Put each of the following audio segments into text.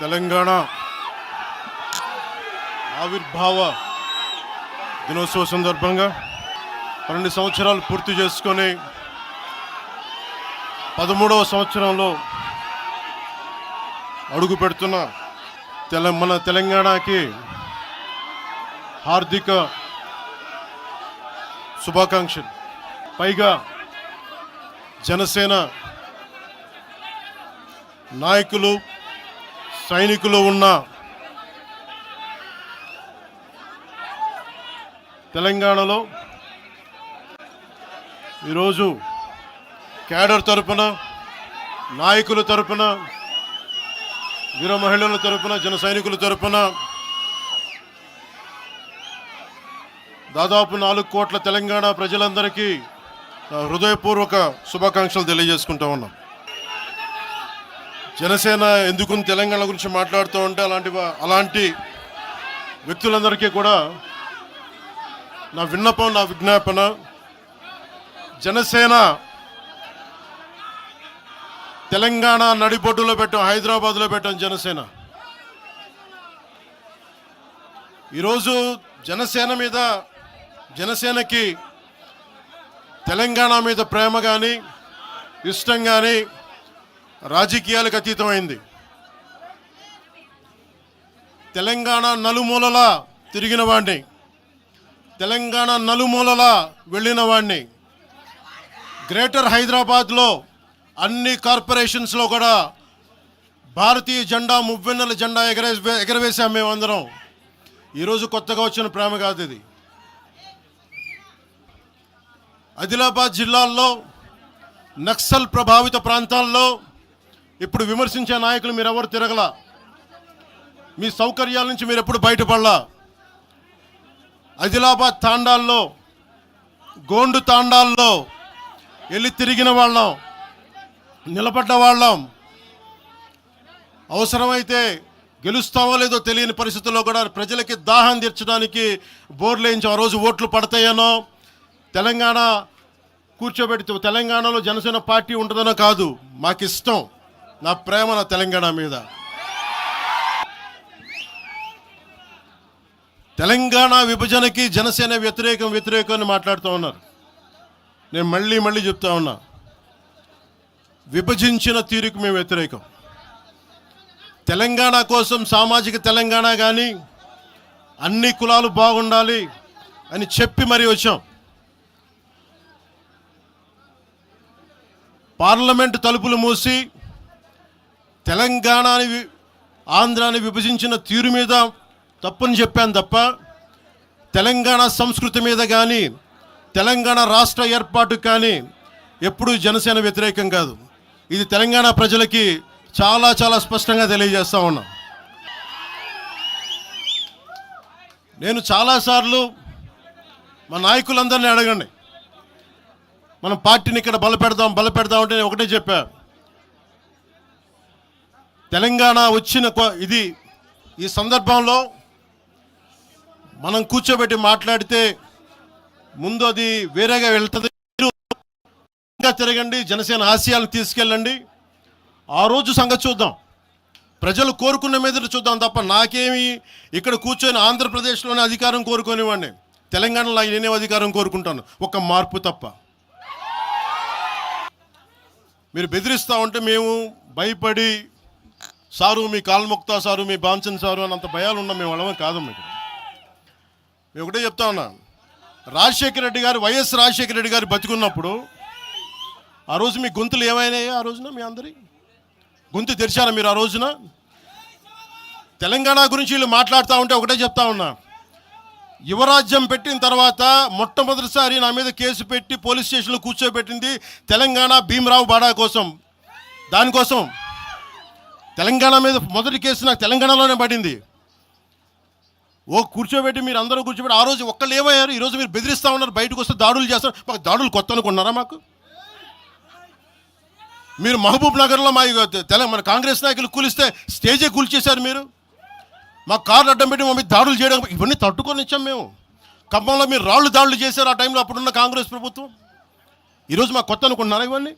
తెలంగాణ ఆవిర్భావ దినోత్సవ సందర్భంగా 12 సంవత్సరాలు పూర్తి చేసుకొని 13వ సంవత్సరంలో అడుగు పెడుతున్న మన తెలంగాణకి హార్దిక శుభాకాంక్షలు. పైగా జనసేన నాయకులు సైనికులు ఉన్న తెలంగాణలో ఈరోజు క్యాడర్ తరపున, నాయకుల తరపున, వీర మహిళల తరపున, జన సైనికుల తరపున దాదాపు 4 కోట్ల తెలంగాణ ప్రజలందరికీ హృదయపూర్వక శుభాకాంక్షలు తెలియజేసుకుంటా ఉన్నాం. జనసేన ఎందుకు తెలంగాణ గురించి మాట్లాడుతూ ఉంటే అలాంటి వ్యక్తులందరికీ కూడా నా విన్నపం, నా విజ్ఞాపన, జనసేన తెలంగాణ నడిబొడ్డులో పెట్టాం, హైదరాబాద్లో పెట్టాం జనసేన. ఈరోజు జనసేనకి తెలంగాణ మీద ప్రేమ కానీ, ఇష్టం కానీ రాజకీయాలకు అతీతమైంది. తెలంగాణ నలుమూలలా తిరిగిన వాడిని, తెలంగాణ నలుమూలలా వెళ్ళిన వాడిని. గ్రేటర్ హైదరాబాద్లో అన్ని కార్పొరేషన్స్లో కూడా భారతీయ జెండా, మువ్వెన్నెల జెండా ఎగరవేశాం మేమందరం. ఈరోజు కొత్తగా వచ్చిన ప్రేమ కాదు ఇది. ఆదిలాబాద్ జిల్లాల్లో నక్సల్ ప్రభావిత ప్రాంతాల్లో ఇప్పుడు విమర్శించే నాయకులు మీరెవరు తిరగలా. మీ సౌకర్యాల నుంచి మీరు ఎప్పుడు బయటపడలా. ఆదిలాబాద్ తాండాల్లో, గోండు తాండాల్లో వెళ్ళి తిరిగిన వాళ్ళం, నిలబడ్డ వాళ్ళం. అవసరమైతే గెలుస్తామో లేదో తెలియని పరిస్థితుల్లో కూడా ప్రజలకి దాహం తీర్చడానికి బోర్లు వేయించాం. ఆ రోజు ఓట్లు పడతాయనో, తెలంగాణ కూర్చోబెడితే తెలంగాణలో జనసేన పార్టీ ఉంటుందనో కాదు. మాకు ఇష్టం, నా ప్రేమ నా తెలంగాణ మీద. తెలంగాణ విభజనకి జనసేన వ్యతిరేకం అని మాట్లాడుతూ ఉన్నారు. నేను మళ్ళీ చెప్తా ఉన్నా, విభజించిన తీరుకు మేము వ్యతిరేకం. తెలంగాణ కోసం సామాజిక తెలంగాణ కానీ, అన్ని కులాలు బాగుండాలి అని చెప్పి మరీ వచ్చాం. పార్లమెంటు తలుపులు మూసి తెలంగాణని, ఆంధ్రాని విభజించిన తీరు మీద తప్పుని చెప్పాను తప్ప, తెలంగాణ సంస్కృతి మీద కానీ, తెలంగాణ రాష్ట్ర ఏర్పాటు కానీ ఎప్పుడూ జనసేన వ్యతిరేకం కాదు. ఇది తెలంగాణ ప్రజలకి చాలా స్పష్టంగా తెలియజేస్తా ఉన్నా. నేను చాలాసార్లు మా నాయకులందరినీ అడగండి, మనం పార్టీని ఇక్కడ బలపెడదాం అంటే నేను ఒకటే చెప్పా, తెలంగాణ వచ్చిన ఈ సందర్భంలో మనం కూర్చోబెట్టి మాట్లాడితే ముందు అది వేరేగా వెళ్తుంది. తిరగండి, జనసేన ఆశయాలను తీసుకెళ్ళండి, ఆ రోజు సంగతి చూద్దాం. ప్రజలు కోరుకున్న మీద చూద్దాం తప్ప నాకేమి ఇక్కడ కూర్చొని ఆంధ్రప్రదేశ్లోనే అధికారం కోరుకునేవాడిని, తెలంగాణలో నేనే అధికారం కోరుకుంటాను, ఒక మార్పు తప్ప. మీరు బెదిరిస్తూ ఉంటే మేము భయపడి సారు మీ కాల్ముక్తా సారు, మీ బాంచన్ సారు అన్నంత భయాలు ఉన్నాం. మేము వాళ్ళమే కాదు. మేము ఒకటే చెప్తా ఉన్నా, వైఎస్ రాజశేఖర రెడ్డి గారు బతికున్నప్పుడు ఆ రోజు మీ గొంతులు ఏమైనాయో, ఆ రోజున మీ అందరి గొంతు తెరిచారా మీరు? ఆ రోజున తెలంగాణ గురించి వీళ్ళు మాట్లాడుతూ ఉంటే ఒకటే చెప్తా ఉన్నా, యువరాజ్యం పెట్టిన తర్వాత మొట్టమొదటిసారి నా మీద కేసు పెట్టి పోలీస్ స్టేషన్లో కూర్చోబెట్టింది తెలంగాణ భీమరావు బాడా కోసం. దానికోసం తెలంగాణ మీద మొదటి కేసు నాకు తెలంగాణలోనే పడింది. కూర్చోబెట్టి మీరు అందరూ కూర్చోబెట్టి ఆ రోజు ఒక్కళ్ళు ఏమయ్యారు? ఈరోజు మీరు బెదిరిస్తూ ఉన్నారు, బయటకు వస్తే దాడులు చేస్తారు. మాకు దాడులు కొత్త అనుకున్నారా? మాకు మీరు మహబూబ్ నగర్లో మన కాంగ్రెస్ నాయకులు కూలిస్తే స్టేజే కూల్చేశారు మీరు. మా కార్లు అడ్డం పెట్టి మా మీద దాడులు చేయడం, ఇవన్నీ తట్టుకొని ఇచ్చాం మేము. ఖమ్మంలో మీరు దాడులు చేశారు ఆ టైంలో, అప్పుడున్న కాంగ్రెస్ ప్రభుత్వం. ఈరోజు మాకు కొత్త అనుకుంటున్నారా ఇవన్నీ?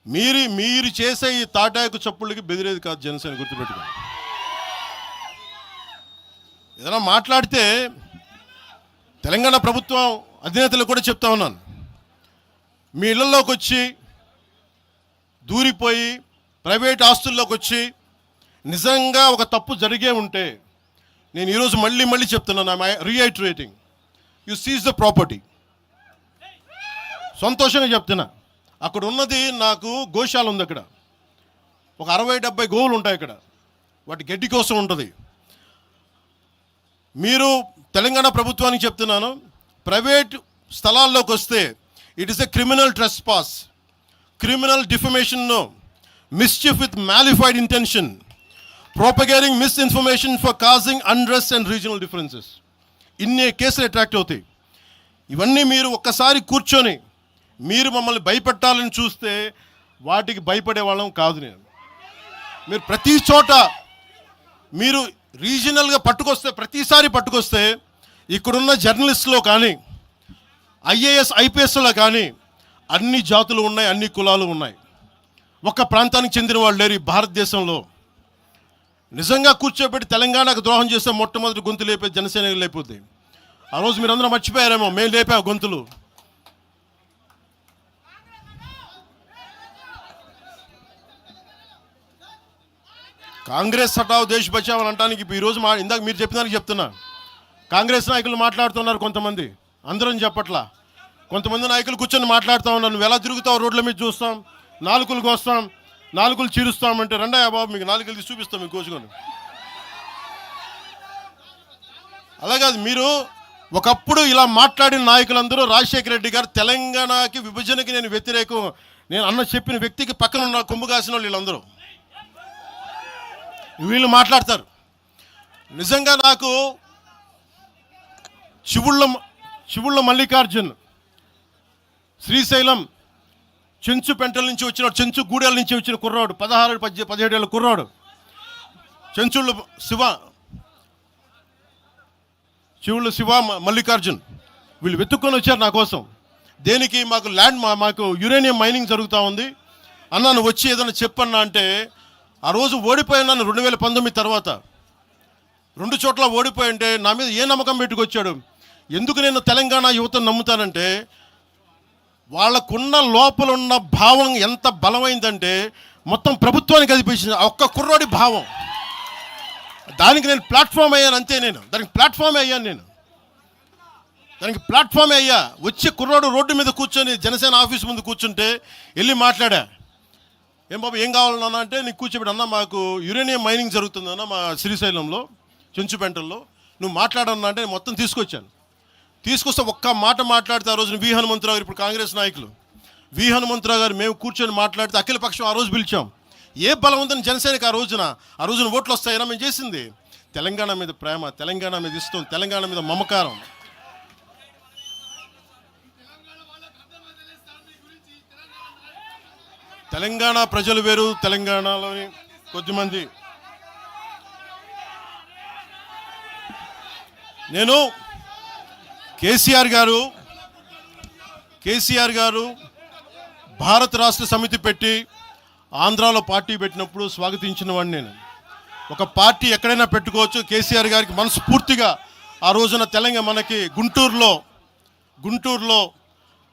మీరు చేసే ఈ తాటాకు చప్పుళ్ళకి బెదిరేది కాదు జనసేన, గుర్తుపెట్టుకోండి. ఏదైనా మాట్లాడితే తెలంగాణ ప్రభుత్వం అధినేతలు కూడా చెప్తా ఉన్నాను, మీ ఇళ్లలోకి వచ్చి దూరిపోయి ప్రైవేట్ ఆస్తుల్లోకి వచ్చి నిజంగా ఒక తప్పు జరిగే ఉంటే, నేను ఈరోజు మళ్ళీ చెప్తున్నాను, రీఐటరేటింగ్, యు సీజ్ ద ప్రాపర్టీ. సంతోషంగా చెప్తున్నా. అక్కడ ఉన్నది నాకు గోశాల ఉంది, అక్కడ ఒక 60-70 గోవులు ఉంటాయి అక్కడ, వాటి గడ్డి కోసం ఉంటుంది. మీరు తెలంగాణ ప్రభుత్వానికి చెప్తున్నాను, ప్రైవేట్ స్థలాల్లోకి వస్తే it is a criminal trespass, criminal defamation, mischief with mala fide intention, propagating misinformation for causing unrest and regional differences. ఇన్ని కేసులు అట్రాక్ట్ అవుతాయి. ఇవన్నీ మీరు ఒక్కసారి కూర్చొని మీరు మమ్మల్ని భయపెట్టాలని చూస్తే వాటికి భయపడే వాళ్ళం కాదు. మీరు ప్రతి చోట మీరు రీజనల్గా ప్రతిసారి పట్టుకొస్తే ఇక్కడున్న జర్నలిస్టులో కానీ ఐఏఎస్ ఐపీఎస్లో కానీ అన్ని జాతులు ఉన్నాయి, అన్ని కులాలు ఉన్నాయి. ఒక్క ప్రాంతానికి చెందిన వాళ్ళు లేరు ఈ భారతదేశంలో. నిజంగా కూర్చోబెట్టి తెలంగాణకు ద్రోహం చేస్తే మొట్టమొదటి గొంతు లేపే జనసేన లేకపోతే. ఆ రోజు మీరందరూ మర్చిపోయారేమో, మేము లేపాము గొంతులు. కాంగ్రెస్ హటావ్ దేశ్ బచావ్ అని అంటానికి ఈరోజు ఇందాక మీరు చెప్పినానికి చెప్తున్నా. కాంగ్రెస్ నాయకులు మాట్లాడుతున్నారు కొంతమంది, అందరం చెప్పట్లా. కొంతమంది నాయకులు కూర్చొని మాట్లాడుతూ ఉన్నారు, నువ్వు ఎలా తిరుగుతావు, రోడ్ల మీద చూస్తాం, నాలుకలు కోస్తాం, నాలుకలు చీరుస్తామంటే రండా బాబు మీకు నాలుకలు తీసి చూపిస్తాం మీకు కోసుకొని. అలాగే మీరు ఒకప్పుడు ఇలా మాట్లాడిన నాయకులందరూ రాజశేఖర రెడ్డి గారు తెలంగాణకి విభజనకి నేను వ్యతిరేకం నేను అన్న చెప్పిన వ్యక్తికి పక్కన ఉన్న కొమ్ము కాసిన వాళ్ళు వీళ్ళందరూ వీళ్ళు మాట్లాడతారు. నిజంగా నాకు చివుళ్ళ మల్లికార్జున్ శ్రీశైలం చెంచుపెంటల నుంచి వచ్చిన, చెంచు గూడెల నుంచి వచ్చిన కుర్రాడు, 16-17 ఏళ్ళ కుర్రాడు, చివుళ్ళ శివ మల్లికార్జున్, వీళ్ళు వెతుక్కొని వచ్చారు నా కోసం. దేనికి? మాకు యురేనియం మైనింగ్ జరుగుతూ ఉంది అన్నా, నువ్వు వచ్చి ఏదైనా చెప్పన్నా అంటే, ఆ రోజు ఓడిపోయినాను 2019 తర్వాత 2 చోట్ల ఓడిపోయి అంటే నా మీద ఏ నమ్మకం పెట్టుకొచ్చాడు. ఎందుకు నేను తెలంగాణ యువతను నమ్ముతానంటే, వాళ్ళకున్న లోపల ఉన్న భావం ఎంత బలమైందంటే మొత్తం ప్రభుత్వానికి అదిపించింది ఒక్క కుర్రోడి భావం. దానికి నేను ప్లాట్ఫామ్ అయ్యాను అంతే. దానికి ప్లాట్ఫామే అయ్యా. వచ్చి కుర్రోడు రోడ్డు మీద కూర్చొని జనసేన ఆఫీస్ ముందు కూర్చుంటే వెళ్ళి మాట్లాడా, ఏం బాబు ఏం కావాలన్నా అంటే, నీకు కూర్చోబెట్టి అన్న మాకు యురేనియం మైనింగ్ జరుగుతుందన్న మా శ్రీశైలంలో చెంచుపెంటల్లో, నువ్వు మాట్లాడన్నా అంటే మొత్తం తీసుకొస్తే ఒక్క మాట మాట్లాడితే ఆ రోజున వి హనుమంతరావు గారు, ఇప్పుడు కాంగ్రెస్ నాయకులు వి హనుమంతరావు గారు, మేము కూర్చొని మాట్లాడితే అఖిలపక్షం ఆ రోజు పిలిచాం. ఏ బలం ఉందని జనసేనకి ఆ రోజున ఓట్లు వస్తాయన్నా మేము చేసింది తెలంగాణ మీద ప్రేమ, తెలంగాణ మీద ఇష్టం, తెలంగాణ మీద మమకారం. తెలంగాణ ప్రజలు వేరు, తెలంగాణలోని కొద్దిమంది. నేను కేసీఆర్ గారు భారత రాష్ట్ర సమితి పెట్టి ఆంధ్రాలో పార్టీ పెట్టినప్పుడు స్వాగతించిన వాడిని నేను. ఒక పార్టీ ఎక్కడైనా పెట్టుకోవచ్చు. కేసీఆర్ గారికి మనస్ఫూర్తిగా ఆ రోజున మనకి గుంటూరులో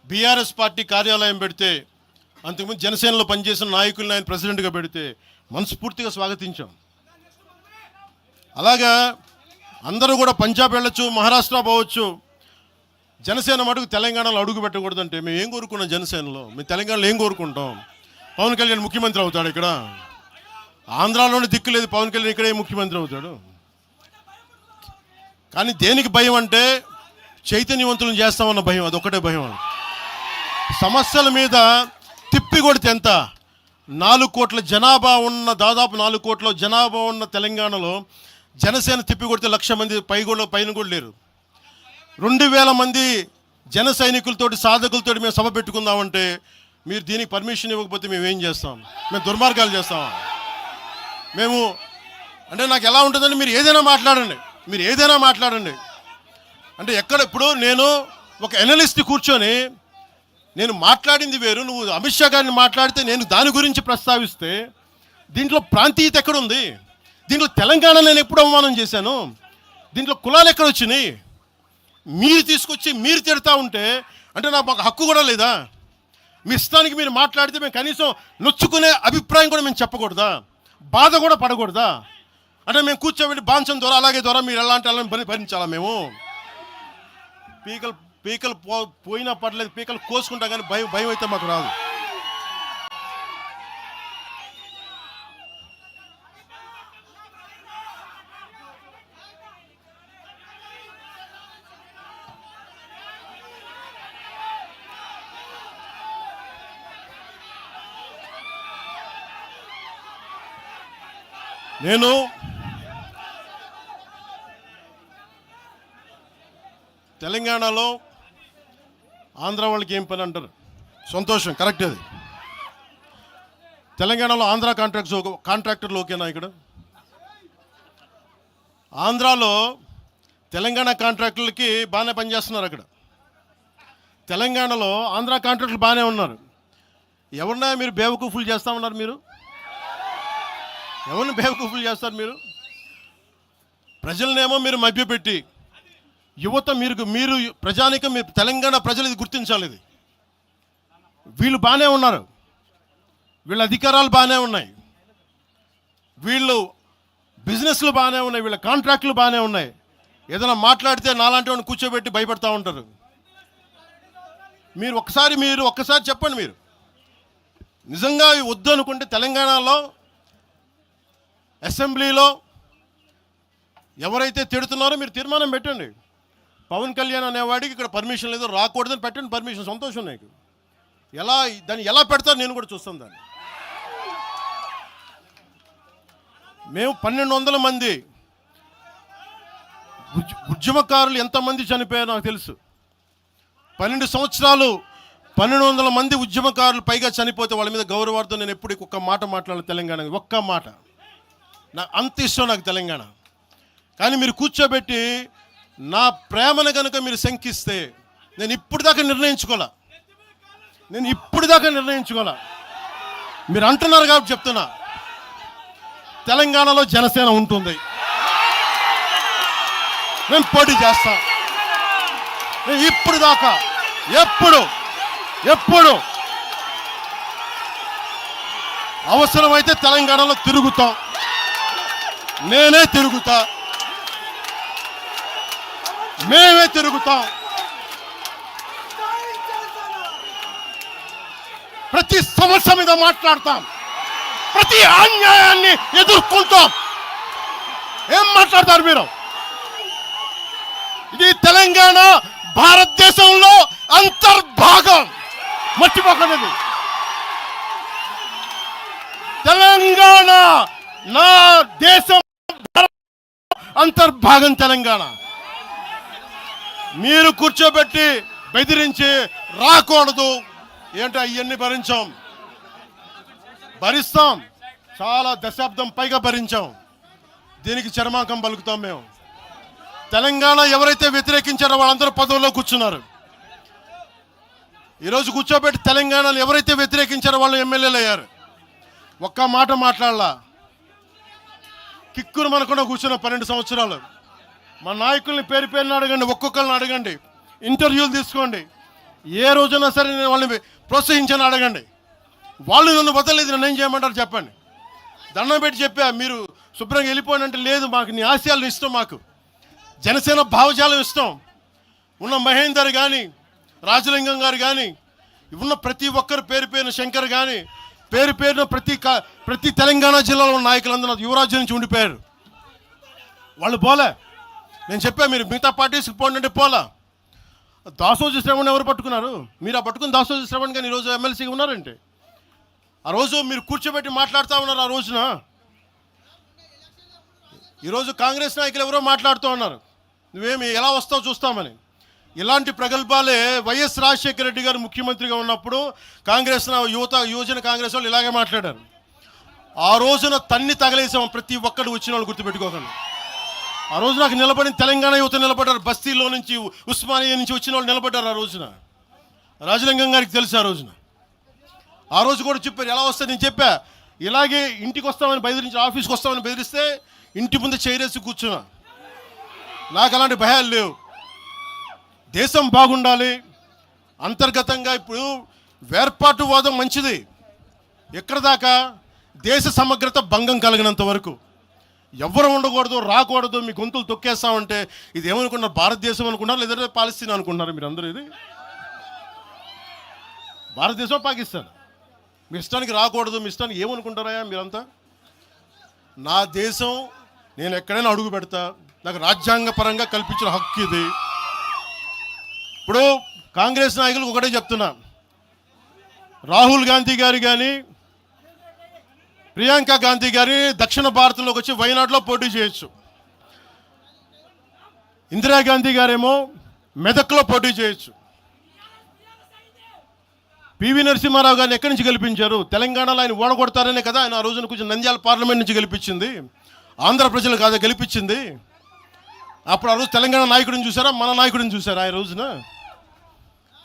బీఆర్ఎస్ పార్టీ కార్యాలయం పెడితే, అంతకుముందు జనసేనలో పనిచేసిన నాయకులను ఆయన ప్రెసిడెంట్గా పెడితే మనస్ఫూర్తిగా స్వాగతించాం. అలాగా అందరూ కూడా పంజాబ్ వెళ్ళొచ్చు, మహారాష్ట్ర పోవచ్చు, జనసేన మటుకు తెలంగాణలో అడుగు పెట్టకూడదంటే మేము ఏం కోరుకున్నాం? జనసేనలో మేము తెలంగాణలో ఏం కోరుకుంటాం? పవన్ కళ్యాణ్ ముఖ్యమంత్రి అవుతాడు ఇక్కడ. ఆంధ్రాలోనే దిక్కు లేదు, పవన్ కళ్యాణ్ ఇక్కడే ముఖ్యమంత్రి అవుతాడు. కానీ దేనికి భయం అంటే, చైతన్యవంతులను చేస్తామన్న భయం, అదొక్కటే భయం. సమస్యల మీద తిప్పి కొడితే ఎంత? 4 కోట్ల జనాభా ఉన్న, దాదాపు 4 కోట్ల జనాభా ఉన్న తెలంగాణలో జనసేన తిప్పి కొడితే 1,00,000 మంది పైన కూడా లేరు. 2,000 మంది జన సైనికులతోటి, సాధకులతోటి మేము సభ పెట్టుకుందామంటే మీరు దీనికి పర్మిషన్ ఇవ్వకపోతే మేము ఏం చేస్తాం? మేము దుర్మార్గాలు చేస్తామా? మేము అంటే నాకు ఎలా ఉంటుందంటే, మీరు ఏదైనా మాట్లాడండి అంటే ఎక్కడ. ఇప్పుడు నేను ఒక ఎనలిస్ట్ కూర్చొని నేను మాట్లాడింది వేరు, నువ్వు అమిత్ షా గారిని మాట్లాడితే నేను దాని గురించి ప్రస్తావిస్తే దీంట్లో ప్రాంతీయత ఎక్కడుంది? దీంట్లో తెలంగాణ నేను ఎప్పుడు అవమానం చేశాను? దీంట్లో కులాలు ఎక్కడ వచ్చినాయి? మీరు తీసుకొచ్చి మీరు తిడతా ఉంటే అంటే నాకు మాకు హక్కు కూడా లేదా? మీ ఇష్టానికి మీరు మాట్లాడితే మేము కనీసం నొచ్చుకునే అభిప్రాయం కూడా మేము చెప్పకూడదా? బాధ కూడా పడకూడదా? అంటే మేము కూర్చోబెట్టి బాంచం ద్వారా అలాగే ద్వారా మీరు ఎలాంటి వాళ్ళని భరించాలా? మేము పీకలు పోయినా పర్లేదు, పీకలు కోసుకుంటా కానీ భయం అయితే మాకు రాదు. నేను తెలంగాణలో ఆంధ్ర వాళ్ళకి ఏం పని అంటారు? సంతోషం, కరెక్ట్. అది తెలంగాణలో ఆంధ్ర కాంట్రాక్టర్లు ఓకేనా? ఇక్కడ ఆంధ్రాలో తెలంగాణ కాంట్రాక్టర్లకి బాగానే పనిచేస్తున్నారు. అక్కడ తెలంగాణలో ఆంధ్ర కాంట్రాక్టర్లు బాగానే ఉన్నారు. ఎవరినా మీరు బేవకూఫులు చేస్తామన్నారు? మీరు ఎవరిని బేవకూఫులు చేస్తారు? మీరు ప్రజలనేమో మీరు మభ్యపెట్టి యువత మీరు ప్రజానికం, మీరు తెలంగాణ ప్రజలు ఇది గుర్తించాలి. ఇది వీళ్ళు బాగానే ఉన్నారు, వీళ్ళ అధికారాలు బాగానే ఉన్నాయి, వీళ్ళు బిజినెస్లు బాగానే ఉన్నాయి, వీళ్ళ కాంట్రాక్టులు బాగానే ఉన్నాయి. ఏదైనా మాట్లాడితే నాలాంటి వాడిని కూర్చోబెట్టి భయపడతా ఉంటారు. మీరు ఒక్కసారి చెప్పండి. మీరు నిజంగా వద్దు అనుకుంటే తెలంగాణలో అసెంబ్లీలో ఎవరైతే తిడుతున్నారో మీరు తీర్మానం పెట్టండి. పవన్ కళ్యాణ్ అనేవాడికి ఇక్కడ పర్మిషన్ లేదు, రాకూడదని పెట్టండి పర్మిషన్. సంతోషం నాకు. దాన్ని ఎలా పెడతారు నేను కూడా చూస్తాను దాన్ని. మేము 1200 మంది ఉద్యమకారులు ఎంతమంది చనిపోయారో నాకు తెలుసు. 12 సంవత్సరాలు 1200 మంది ఉద్యమకారులు పైగా చనిపోతే వాళ్ళ మీద గౌరవార్థం నేను ఎప్పుడు ఒక్క మాట మాట్లాడాలి తెలంగాణ, ఒక్క మాట. నాకు అంత ఇష్టం నాకు తెలంగాణ. కానీ మీరు కూర్చోబెట్టి నా ప్రేమను కనుక మీరు శంకిస్తే నేను ఇప్పుడు దాకా నిర్ణయించుకోలే. మీరు అంటున్నారు కాబట్టి చెప్తున్నా, తెలంగాణలో జనసేన ఉంటుంది, నేను పోటీ చేస్తా. నేను ఇప్పుడు దాకా ఎప్పుడు అవసరమైతే తెలంగాణలో తిరుగుతాం, నేనే తిరుగుతా, మేమే తిరుగుతాం. ప్రతి సమస్య మీద మాట్లాడతాం, ప్రతి అన్యాయాన్ని ఎదుర్కొంటాం. ఏం మాట్లాడతారు మీరు? ఇది తెలంగాణ భారతదేశంలో అంతర్భాగం, మర్చిపోకండి. తెలంగాణ నా దేశం అంతర్భాగం. తెలంగాణ మీరు కూర్చోబెట్టి బెదిరించి రాకూడదు ఏంటో అవన్నీ భరిస్తాం. చాలా దశాబ్దం పైగా భరించాం. దీనికి చర్మాంకం పలుకుతాం మేము. తెలంగాణ ఎవరైతే వ్యతిరేకించారో వాళ్ళందరూ పదవుల్లో కూర్చున్నారు. ఈరోజు కూర్చోబెట్టి తెలంగాణలో ఎవరైతే వ్యతిరేకించారో వాళ్ళు ఎమ్మెల్యేలు అయ్యారు. ఒక్క మాట మాట్లాడలా. కిక్కును మనకుండా కూర్చున్న 12 సంవత్సరాలు. మా నాయకుల్ని పేరుని అడగండి, ఒక్కొక్కరిని అడగండి, ఇంటర్వ్యూలు తీసుకోండి. ఏ రోజునా సరే నేను వాళ్ళని ప్రోత్సహించని అడగండి. వాళ్ళు నన్ను వదలలేదు, నన్ను ఏం చేయమంటారు చెప్పండి. దండం పెట్టి చెప్పా, మీరు శుభ్రంగా వెళ్ళిపోయినంటే లేదు, మాకు నీ ఆశయాలు ఇష్టం, మాకు జనసేన భావజాలం ఇష్టం. ఉన్న మహేందర్ కానీ, రాజలింగం గారు కానీ, ఉన్న ప్రతి ఒక్కరు పేరున శంకర్ కానీ, పేరున ప్రతి తెలంగాణ జిల్లాలో ఉన్న నాయకులందరూ యువరాజ్యం నుంచి ఉండిపోయారు. వాళ్ళు పోలే. నేను చెప్పా, మీరు మిగతా పార్టీస్కి పోండి అంటే పోలా. దాసోజు శ్రవణ్ ఎవరు పట్టుకున్నారు? మీరు ఆ పట్టుకుని దాసోజు శ్రవణ్ కానీ ఈరోజు ఎమ్మెల్సీగా ఉన్నారంటే, ఆ రోజు మీరు కూర్చోబెట్టి మాట్లాడుతూ ఉన్నారు. ఆ రోజున ఈరోజు కాంగ్రెస్ నాయకులు ఎవరో మాట్లాడుతూ ఉన్నారు, నువ్వేమి ఎలా వస్తావు చూస్తామని. ఇలాంటి ప్రగల్భాలే వైఎస్ రాజశేఖర రెడ్డి గారు ముఖ్యమంత్రిగా ఉన్నప్పుడు కాంగ్రెస్ యువజన కాంగ్రెస్ వాళ్ళు ఇలాగే మాట్లాడారు. ఆ రోజున తన్ని తగలేసాం ప్రతి ఒక్కడు వచ్చిన వాళ్ళు, గుర్తుపెట్టుకోకండి. ఆ రోజు నాకు నిలబడిన తెలంగాణ యువత నిలబడ్డారు, బస్తీలో నుంచి ఉస్మానియా నుంచి వచ్చిన వాళ్ళు నిలబడ్డారు. ఆ రోజున రాజలింగం గారికి తెలుసు ఆ రోజు కూడా చెప్పారు ఎలా వస్తుంది. నేను చెప్పా ఇలాగే ఇంటికి వస్తామని బెదిరించి, ఆఫీస్కి వస్తామని బెదిరిస్తే ఇంటి ముందు చైరేసి కూర్చున్నా. నాకు అలాంటి భయాలు లేవు. దేశం బాగుండాలి. అంతర్గతంగా ఇప్పుడు వేర్పాటువాదం మంచిది. ఎక్కడ దాకా దేశ సమగ్రత భంగం కలిగినంత వరకు ఎవరు ఉండకూడదు, రాకూడదు, మీ గొంతులు తొక్కేస్తామంటే ఇది ఏమనుకున్నారు? భారతదేశం అనుకున్నారు లేదంటే పాలస్తీన్ అనుకుంటున్నారు మీరు అందరూ? ఇది భారతదేశం, పాకిస్తాన్. మీ ఇష్టానికి రాకూడదు, మీ ఇష్టానికి ఏమనుకుంటారా మీరంతా? నా దేశం, నేను ఎక్కడైనా అడుగు పెడతా. నాకు రాజ్యాంగ పరంగా కల్పించిన హక్కు ఇది. ఇప్పుడు కాంగ్రెస్ నాయకులకు ఒకటే చెప్తున్నా, రాహుల్ గాంధీ గారు కానీ ప్రియాంక గాంధీ గారి దక్షిణ భారతంలోకి వచ్చి వైనాడులో పోటీ చేయొచ్చు. ఇందిరాగాంధీ గారేమో మెదక్లో పోటీ చేయొచ్చు. పివి నరసింహారావు గారిని ఎక్కడి నుంచి గెలిపించారు? తెలంగాణలో ఆయన ఓడగొడతారనే కదా ఆయన ఆ రోజున కొంచెం నంద్యాల పార్లమెంట్ నుంచి గెలిపించింది. ఆంధ్ర ప్రజలు కాదా గెలిపించింది? అప్పుడు ఆ రోజు తెలంగాణ నాయకుడిని చూసారా, మన నాయకుడిని చూసారా? ఆ రోజున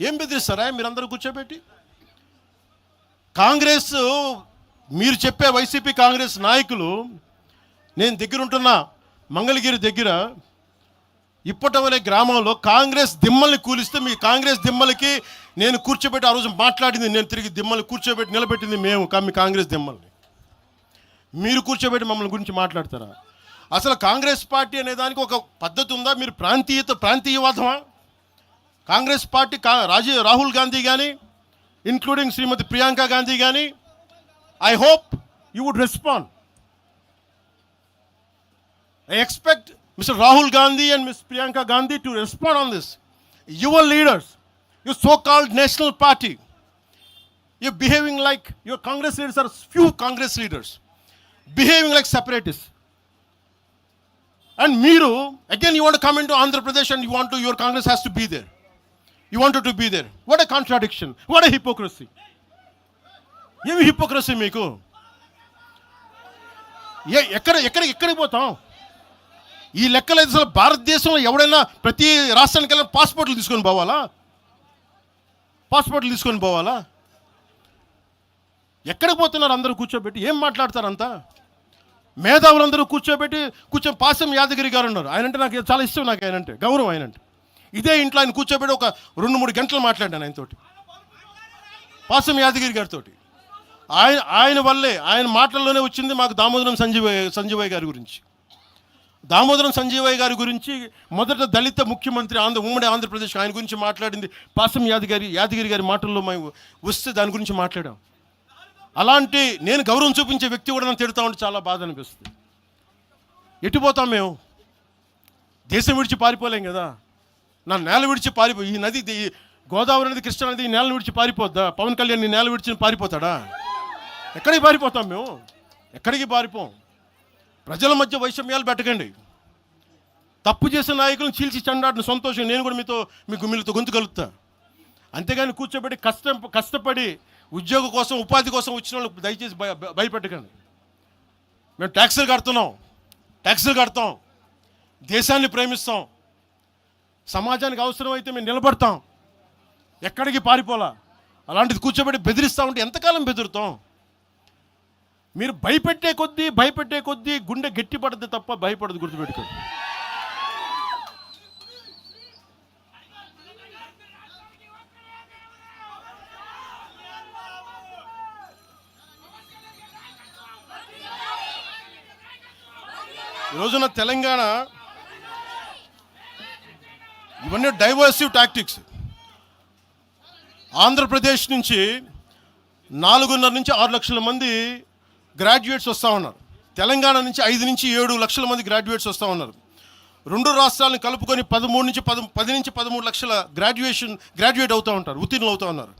ఏం బెదిరిస్తారా మీరందరూ కూర్చోబెట్టి? కాంగ్రెస్, మీరు చెప్పే వైసీపీ కాంగ్రెస్ నాయకులు, నేను దగ్గరుంటున్న మంగళగిరి దగ్గర ఇప్పటం అనే గ్రామంలో కాంగ్రెస్ దిమ్మల్ని కూలిస్తే మీ కాంగ్రెస్ దిమ్మలకి నేను కూర్చోబెట్టి ఆ రోజు మాట్లాడింది, నేను తిరిగి దిమ్మల్ని కూర్చోబెట్టి నిలబెట్టింది మేము, మీ కాంగ్రెస్ దిమ్మల్ని. మీరు కూర్చోబెట్టి మమ్మల్ని గురించి మాట్లాడతారా? అసలు కాంగ్రెస్ పార్టీ అనే దానికి ఒక పద్ధతి ఉందా? మీరు ప్రాంతీయవాదమా? కాంగ్రెస్ పార్టీ రాహుల్ గాంధీ కానీ ఇంక్లూడింగ్ శ్రీమతి ప్రియాంక గాంధీ కానీ, I hope you would respond. I expect Mr. Rahul Gandhi and Ms. Priyanka Gandhi to respond on this. Your leaders, your so-called national party, you're behaving like your Congress leaders are few Congress leaders, behaving like separatists. And Meeru, again you want to come into Andhra Pradesh and your Congress has to be there. You wanted to be there. What a contradiction. What a hypocrisy. ఏమి hypocrisy మీకు? ఎక్కడికి పోతాం? ఈ లెక్కలు అయితే అసలు భారతదేశంలో ఎవడైనా ప్రతి రాష్ట్రానికి వెళ్ళిన పాస్పోర్ట్లు తీసుకొని పోవాలా? ఎక్కడికి పోతున్నారు అందరూ కూర్చోబెట్టి? ఏం మాట్లాడతారు అంతా? మేధావులందరూ కూర్చొని పాసం యాదగిరి గారు ఉన్నారు. ఆయనంటే నాకు చాలా ఇష్టం, నాకు ఆయనంటే గౌరవం. ఆయనంటే ఇదే ఇంట్లో ఆయన కూర్చోబెట్టి ఒక 2-3 గంటలు మాట్లాడాను ఆయనతోటి, పాసం యాదగిరి గారితో. ఆయన వల్లే, ఆయన మాటల్లోనే వచ్చింది మాకు దామోదరం సంజీవయ్య గారి గురించి. దామోదరం సంజీవయ్య గారి గురించి మొదట దళిత ముఖ్యమంత్రి ఉమ్మడి ఆంధ్రప్రదేశ్, ఆయన గురించి మాట్లాడింది పాసం యాదగిరి గారి మాటల్లో మేము వస్తే దాని గురించి మాట్లాడాం. అలాంటి నేను గౌరవం చూపించే వ్యక్తి కూడా నన్ను తిడతా ఉంటే చాలా బాధ అనిపిస్తుంది. ఎటుపోతాం మేము? దేశం విడిచి పారిపోలేం కదా. నా నేల విడిచి ఈ నది, గోదావరి నది, కృష్ణా నది ఈ నేలను విడిచి పారిపోద్దా? పవన్ కళ్యాణ్ ఈ నేల విడిచి పారిపోతాడా? ఎక్కడికి పారిపోతాం మేము? ఎక్కడికి పారిపోం. ప్రజల మధ్య వైషమ్యాలు పెట్టకండి. తప్పు చేసిన నాయకులను చీల్చి చెండాడిన సంతోషం నేను కూడా మీతో గొంతు కలుగుతా. అంతేగాని కూర్చోబెట్టి కష్టపడి ఉద్యోగం కోసం, ఉపాధి కోసం వచ్చిన వాళ్ళకి దయచేసి భయపెట్టకండి. మేము ట్యాక్సులు కడతాం, దేశాన్ని ప్రేమిస్తాం, సమాజానికి అవసరమైతే మేము నిలబడతాం. ఎక్కడికి పారిపోలా. అలాంటిది కూర్చోబెట్టి బెదిరిస్తూ ఉంటే ఎంతకాలం బెదురుతాం? మీరు భయపెట్టే కొద్దీ గుండె గట్టిపడద్దు తప్ప భయపడదు, గుర్తుపెట్టుకోండి. ఈరోజున తెలంగాణ ఇవన్నీ డైవర్సివ్ టాక్టిక్స్. ఆంధ్రప్రదేశ్ నుంచి 4.5 నుంచి 6 లక్షల మంది గ్రాడ్యుయేట్స్ వస్తూ ఉన్నారు. తెలంగాణ నుంచి 5 నుంచి 7 లక్షల మంది గ్రాడ్యుయేట్స్ వస్తూ ఉన్నారు. 2 రాష్ట్రాలను కలుపుకొని 10 నుంచి 13 లక్షల గ్రాడ్యుయేట్ అవుతూ ఉంటారు, ఉత్తీర్ణులు అవుతూ ఉన్నారు.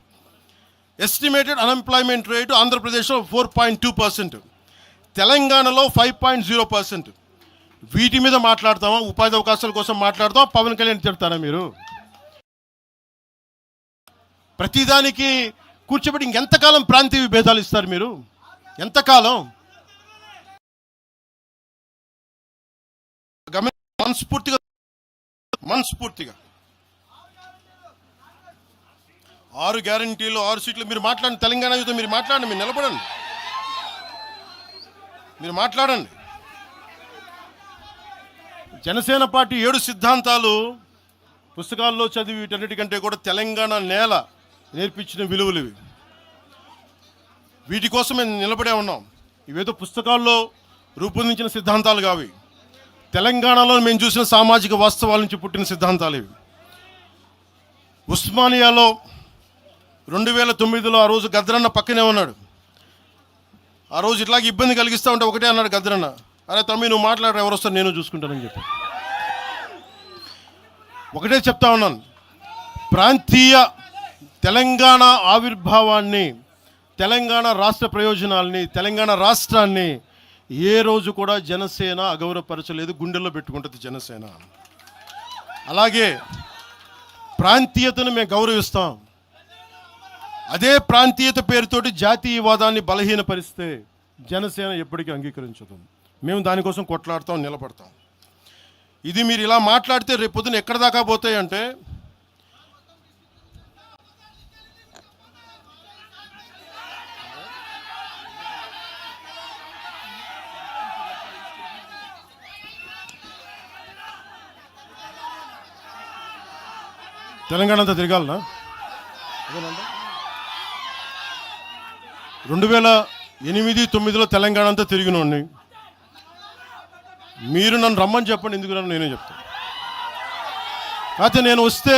ఎస్టిమేటెడ్ అన్ఎంప్లాయ్మెంట్ రేటు ఆంధ్రప్రదేశ్లో 4.2%, తెలంగాణలో 5.0%. వీటి మీద మాట్లాడతామా? ఉపాధి అవకాశాల కోసం మాట్లాడతాం. పవన్ కళ్యాణ్ తిడతారా మీరు? ప్రతిదానికి కూర్చోబెట్టి ఇంకెంతకాలం ప్రాంతీయ విభేదాలు ఇస్తారు మీరు? ఎంతకాలం? మనస్ఫూర్తిగా 6 గ్యారంటీలు 6 సీట్లు మీరు మాట్లాడండి. తెలంగాణ యుద్ధం మీరు మాట్లాడండి, మీరు నిలబడండి, మీరు మాట్లాడండి. జనసేన పార్టీ 7 సిద్ధాంతాలు పుస్తకాల్లో చదివి వీటన్నిటికంటే కూడా తెలంగాణ నేల నేర్పించిన విలువలు ఇవి. వీటి కోసం మేము నిలబడే ఉన్నాం. ఇవేదో పుస్తకాల్లో రూపొందించిన సిద్ధాంతాలు కావి. తెలంగాణలో మేము చూసిన సామాజిక వాస్తవాల నుంచి పుట్టిన సిద్ధాంతాలు ఇవి. ఉస్మానియాలో 2009లో ఆ రోజు గద్రన్న పక్కనే ఉన్నాడు. ఆ రోజు ఇట్లాగే ఇబ్బంది కలిగిస్తూ ఉంటే ఒకటే అన్నాడు గద్రన్న, అరే తమ్మి నువ్వు మాట్లాడరు, ఎవరు వస్తారు నేను చూసుకుంటానని చెప్పి. ఒకటే చెప్తా ఉన్నాను, ప్రాంతీయ తెలంగాణ ఆవిర్భావాన్ని, తెలంగాణ రాష్ట్ర ప్రయోజనాల్ని, తెలంగాణ రాష్ట్రాన్ని ఏ రోజు కూడా జనసేన అగౌరవపరచలేదు. గుండెల్లో పెట్టుకుంటుంది జనసేన. అలాగే ప్రాంతీయతను మేము గౌరవిస్తాం. అదే ప్రాంతీయత పేరుతోటి జాతీయవాదాన్ని బలహీనపరిస్తే జనసేన ఎప్పటికీ అంగీకరించదు. మేము దానికోసం కొట్లాడతాం, నిలబడతాం. ఇది మీరు ఇలా మాట్లాడితే రేపు పొద్దున ఎక్కడ దాకా పోతాయంటే, తెలంగాణ అంతా తిరగాలనా? 2008-9లో తెలంగాణ అంతా తిరిగినోడిని. మీరు నన్ను రమ్మని చెప్పండి, ఎందుకు నన్ను నేనే చెప్తాను. కాకపోతే నేను వస్తే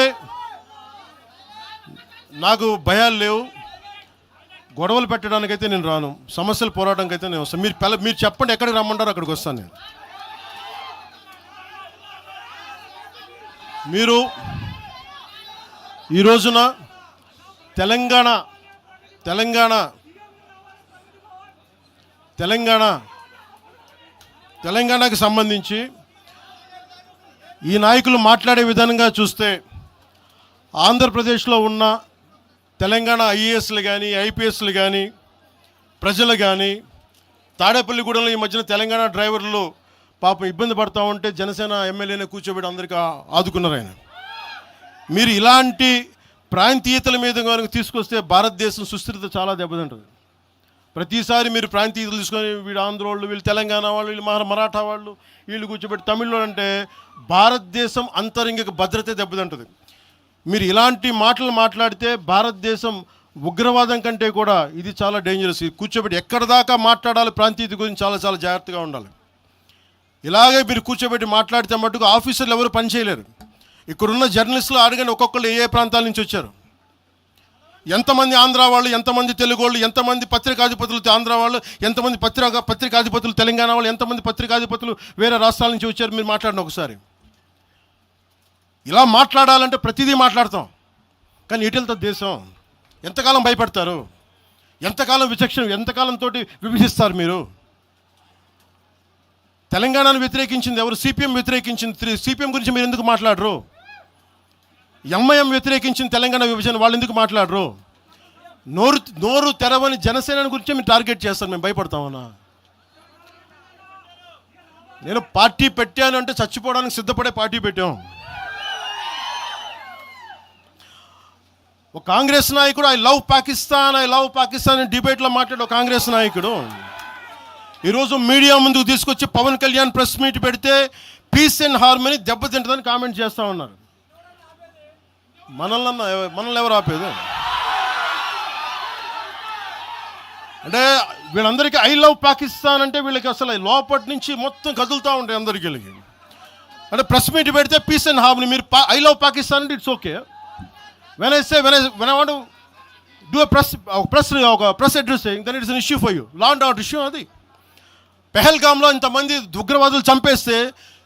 నాకు భయాలు లేవు, గొడవలు పెట్టడానికైతే నేను రాను, సమస్యలు పోరాటానికి అయితే నేను వస్తాను. మీరు చెప్పండి ఎక్కడికి రమ్మంటారో అక్కడికి వస్తాను నేను. మీరు ఈ రోజున తెలంగాణకి సంబంధించి ఈ నాయకులు మాట్లాడే విధానంగా చూస్తే ఆంధ్రప్రదేశ్లో ఉన్న తెలంగాణ ఐఏఎస్లు కానీ ఐపీఎస్లు కానీ ప్రజలు కానీ తాడేపల్లిగూడెంలో ఈ మధ్యన తెలంగాణ డ్రైవర్లు పాపం ఇబ్బంది పడతా ఉంటే జనసేన ఎమ్మెల్యేనే కూర్చోబెట్టి అందరికీ ఆదుకున్నారు ఆయన. మీరు ఇలాంటి ప్రాంతీయతల మీద కనుక తీసుకొస్తే భారతదేశం సుస్థిరత చాలా దెబ్బతింటుంది. ప్రతిసారి మీరు ప్రాంతీయతలు తీసుకొని వీళ్ళు ఆంధ్ర వాళ్ళు, వీళ్ళు తెలంగాణ వాళ్ళు, వీళ్ళు మరాఠా వాళ్ళు, వీళ్ళు కూర్చోబెట్టి తమిళలో అంటే భారతదేశం అంతరంగిక భద్రత దెబ్బతింటుంది. మీరు ఇలాంటి మాటలు మాట్లాడితే భారతదేశం ఉగ్రవాదం కంటే కూడా ఇది చాలా డేంజరస్. కూర్చోబెట్టి ఎక్కడ దాకా మాట్లాడాలి ప్రాంతీయత గురించి చాలా చాలా జాగ్రత్తగా ఉండాలి. ఇలాగే మీరు కూర్చోబెట్టి మాట్లాడితే మటుకు ఆఫీసర్లు ఎవరు పనిచేయలేరు. ఇక్కడున్న జర్నలిస్టులు అడగండి, ఒక్కొక్కళ్ళు ఏ ప్రాంతాల నుంచి వచ్చారు, ఎంతమంది ఆంధ్ర వాళ్ళు, ఎంతమంది తెలుగు వాళ్ళు, ఎంతమంది పత్రికాధిపతులు ఆంధ్ర వాళ్ళు, ఎంతమంది పత్రికాధిపతులు తెలంగాణ వాళ్ళు, ఎంతమంది పత్రికాధిపతులు వేరే రాష్ట్రాల నుంచి వచ్చారు. మీరు మాట్లాడిన ఒకసారి. ఇలా మాట్లాడాలంటే ప్రతిదీ మాట్లాడతాం, కానీ ఎటు వెళ్తుంది దేశం? ఎంతకాలం భయపడతారు? ఎంతకాలం ఎంతకాలంతో విభజిస్తారు మీరు? తెలంగాణను వ్యతిరేకించింది ఎవరు? సిపిఎం వ్యతిరేకించింది. సిపిఎం గురించి మీరు ఎందుకు మాట్లాడరు? ఎంఐఎం వ్యతిరేకించిన తెలంగాణ విభజన, వాళ్ళు ఎందుకు మాట్లాడరు? నోరు తెరవని జనసేన గురించి మీరు టార్గెట్ చేస్తారు. మేము భయపడతామన్నా? నేను పార్టీ పెట్టాను అంటే చచ్చిపోవడానికి సిద్ధపడే పార్టీ పెట్టాం. ఒక కాంగ్రెస్ నాయకుడు ఐ లవ్ పాకిస్తాన్ డిబేట్లో మాట్లాడే కాంగ్రెస్ నాయకుడు ఈరోజు మీడియా ముందుకు తీసుకొచ్చి పవన్ కళ్యాణ్ ప్రెస్ మీట్ పెడితే పీస్ అండ్ హార్మనీ దెబ్బతింటుందని కామెంట్ చేస్తూ ఉన్నారు. మనల్ని ఎవరు ఆపేది? అంటే వీళ్ళందరికీ ఐ లవ్ పాకిస్తాన్ అంటే వీళ్ళకి అసలు లోపటి నుంచి మొత్తం కదులుతూ ఉంటాయి అందరికీ. అంటే ప్రెస్ మీట్ పెడితే పీస్ అండ్ హార్మనీ, మీరు ఐ లవ్ పాకిస్తాన్ అంటే it's okay. When I want do press address then it's an issue for you, law and order issue. అది పెహల్గామ్లో ఇంతమంది ఉగ్రవాదులు చంపేస్తే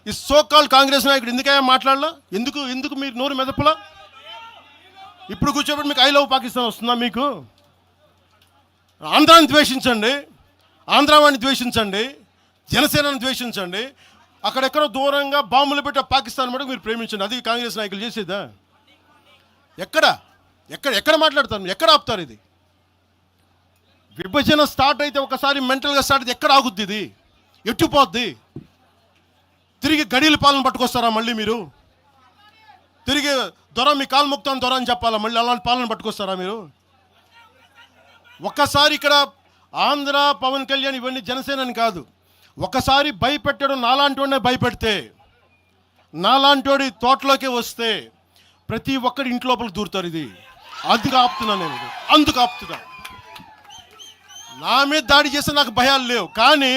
ఈ సోకాల్ కాంగ్రెస్ నాయకుడు ఎందుకయ్యా మాట్లాడలా? ఎందుకు మీరు నోరు మెదపలా? ఇప్పుడు కూర్చోబెట్టి మీకు ఐ లవ్ పాకిస్తాన్ వస్తుందా? మీకు ఆంధ్రాని ద్వేషించండి, ఆంధ్రావాణి ద్వేషించండి, జనసేనని ద్వేషించండి, అక్కడెక్కడో దూరంగా బాంబులు పెట్టే పాకిస్తాన్ మటుకు మీరు ప్రేమించండి. అది కాంగ్రెస్ నాయకులు చేసేదా? ఎక్కడ మాట్లాడతారు? ఎక్కడ ఆపుతారు? ఇది విభజన స్టార్ట్ అయితే ఒకసారి మెంటల్గా స్టార్ట్ అయితే ఎక్కడ ఆగుద్ది? ఇది ఎట్టుపోద్ది? తిరిగి గడియల పాలన పట్టుకొస్తారా మళ్ళీ మీరు? తిరిగి దొర మీ కాలు మొక్తాను దొర అని చెప్పాలా? మళ్ళీ అలాంటి పాలన పట్టుకొస్తారా మీరు? ఒక్కసారి ఇక్కడ ఆంధ్ర పవన్ కళ్యాణ్ ఇవన్నీ జనసేనని కాదు, ఒకసారి భయపెట్టడం నాలాంటి వాడినే భయపెడితే, నాలాంటి తోటలోకి వస్తే ప్రతి ఒక్కడి ఇంటి లోపలికి దూరుతారు. ఇది అందుకు ఆపుతున్నా నేను, అందుకు ఆపుతున్నా. నా మీద దాడి చేస్తే నాకు భయాలు లేవు, కానీ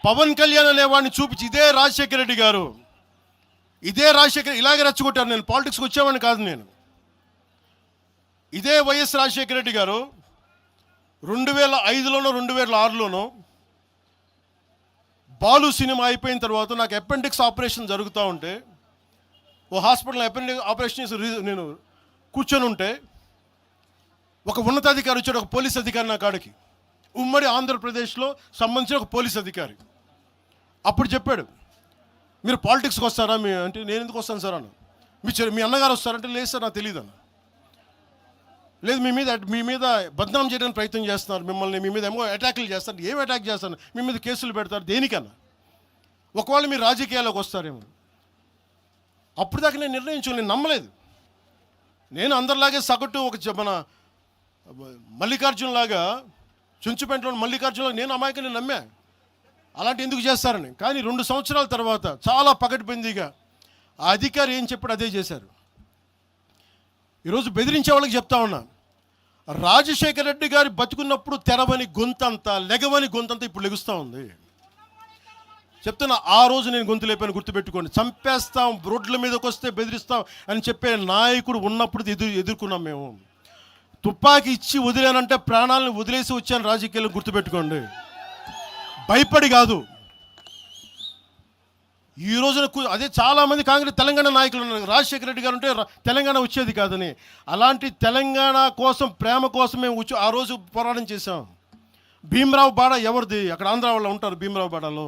పవన్ కళ్యాణ్ అనేవాడిని చూపించి ఇదే రాజశేఖర రెడ్డి గారు, ఇదే రాజశేఖర్ ఇలాగే రెచ్చగొట్టారు. నేను పాలిటిక్స్కి వచ్చేవాడిని కాదు, నేను ఇదే వైఎస్ రాజశేఖర రెడ్డి గారు 2005లోనో 2006లోనో బాలు సినిమా అయిపోయిన తర్వాత నాకు అపెండిక్స్ ఆపరేషన్ జరుగుతూ ఉంటే ఓ హాస్పిటల్ అపెండిక్స్ ఆపరేషన్ చేసి నేను కూర్చొని ఉంటే ఒక ఉన్నతాధికారి వచ్చాడు, ఒక పోలీస్ అధికారి నా కాడికి, ఉమ్మడి ఆంధ్రప్రదేశ్లో సంబంధించిన ఒక పోలీస్ అధికారి. అప్పుడు చెప్పాడు, మీరు పాలిటిక్స్కి వస్తారా? అంటే నేను ఎందుకు వస్తాను సార్ అన్న. మీ అన్నగారు వస్తారంటే లేదు సార్ నాకు తెలియదు అన్న. లేదు మీ మీద బద్నాం చేయడానికి ప్రయత్నం చేస్తున్నారు, మిమ్మల్ని మీ మీద ఏమో అటాక్లు చేస్తారు. ఏం అటాక్ చేస్తారు? మీ మీద కేసులు పెడతారు, దేనికన్నా? ఒకవేళ మీరు రాజకీయాల్లోకి వస్తారేమో. అప్పుడు దాకా నేను నిర్ణయించుకోలేదు, నేను నమ్మలేదు. నేను అందరిలాగే సగటు మన మల్లికార్జున్ లాగా, చుంచుపేటలో మల్లికార్జునలాగా నేను అమాయకుని నమ్మా అలాంటి ఎందుకు చేస్తారని. కానీ 2 సంవత్సరాల తర్వాత చాలా పకడ్బందీగా ఆ అధికారి ఏం చెప్పాడు అదే చేశారు. ఈరోజు బెదిరించే వాళ్ళకి చెప్తా ఉన్నా, రాజశేఖర రెడ్డి గారి బతుకున్నప్పుడు తెరవని గొంతంతా, లెగవని గొంతంతా ఇప్పుడు లెగుస్తూ ఉంది. చెప్తున్నా, ఆ రోజు నేను గొంతు లేపాను, గుర్తుపెట్టుకోండి. చంపేస్తాం, రోడ్ల మీదకి వస్తే బెదిరిస్తాం అని చెప్పే నాయకుడు ఉన్నప్పుడు ఎదుర్కొన్నాం మేము. తుపాకీ ఇచ్చి వదిలేనంటే ప్రాణాలను వదిలేసి వచ్చాను రాజకీయాలు, గుర్తుపెట్టుకోండి. భయపడి కాదు. ఈ రోజున అదే చాలామంది కాంగ్రెస్ తెలంగాణ నాయకులు ఉన్నారు, రాజశేఖర రెడ్డి గారు ఉంటే తెలంగాణ వచ్చేది కాదని. అలాంటి తెలంగాణ కోసం, ప్రేమ కోసం మేము ఆ రోజు పోరాటం చేశాం. భీమరావు బాడ ఎవరిది? అక్కడ ఆంధ్ర వాళ్ళు ఉంటారు భీమరావు బాడలో.